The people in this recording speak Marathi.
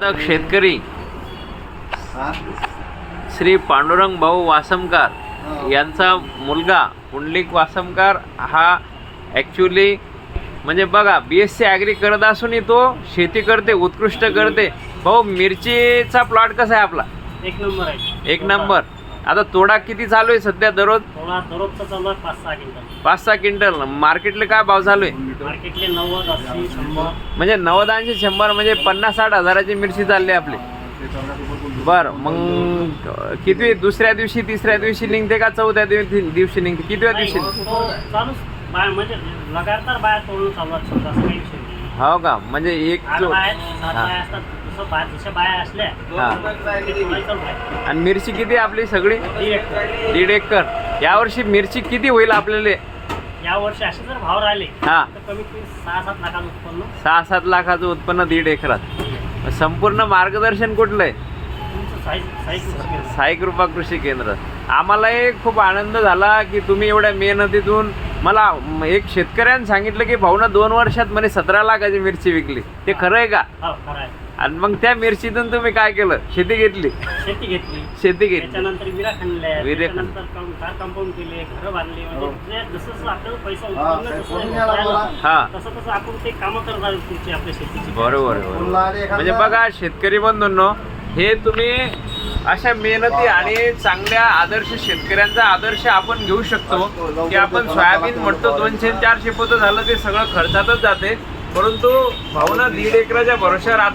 उत्पादक शेतकरी श्री पांडुरंग भाऊ वासमकार यांचा मुलगा पुंडलिक वासमकार हा ॲक्च्युली म्हणजे बघा BSc ॲग्री करत असूनही तो शेती करते, उत्कृष्ट करते. भाऊ मिरचीचा प्लॉट कसा आहे आपला? एक नंबर आहे. एक नंबर. आता तोडा किती चालू आहे सध्या दररोज? दररोजचा चालू आहे 5-6 क्विंटल. 5-6 क्विंटल. मार्केटला काय भाव चालू आहे? मार्केटले 90, 80, 100. म्हणजे 90, 80, 100 म्हणजे 50-60 हजाराची मिरची चालली आपली. बरं, मग किती दुसऱ्या दिवशी, तिसऱ्या दिवशी निघते का चौथ्या दिवशी निघते? कितव्या दिवशी? चालूच बाय म्हणजे लगातार बाया तोडून चालू आहेत समजा, असं काही विषय नाही. हो का? म्हणजे एक आठ बाया, 7 बाया असतात. तसं जशा बाया असल्या तोडायला चालू आहे. आणि मिरची किती आपली सगळी? 1.5 एकर. 1.5 एकर. यावर्षी मिरची किती होईल आपल्याला? या वर्षी असे जर भाव राहिले हा, तर कमीत कमी 6-7 लाखाचं उत्पन्न. 6-7 लाखाचं उत्पन्न 1.5 एकरात. संपूर्ण मार्गदर्शन कुठलं आहे? तुमचं साई साई कृपा कृषी केंद्र. आम्हालाही खूप आनंद झाला की तुम्ही एवढ्या मेहनतीतून मला एक शेतकऱ्याने सांगितलं की भाऊना 2 वर्षात म्हणे 17 लाखाची मिरची विकली. ते खरं आहे का? हो, खरं आहे. आणि मग त्या मिरचीतून तुम्ही काय केलं? शेती घेतली. शेती घेतली. त्याच्यानंतर विरा खणल्या, विरा त्याच्यानंतर कंपाऊंड केले, घरं बांधली. म्हणजे जसं आपल्याला पैसा उत्पन्न हा, तसं आपण ते कामं करणार पुढची आपल्या शेतीची. बरोबर. म्हणजे बघा शेतकरी बंधूंनो, हे तुम्ही अशा मेहनती आणि चांगल्या आदर्श शेतकऱ्यांचा आदर्श आपण घेऊ शकतो की आपण सोयाबीन म्हणतो 200-400 पोतं झालं ते सगळं खर्चातच जाते, परंतु भाऊनं 1.5 एकराच्या भरोश्यावर आता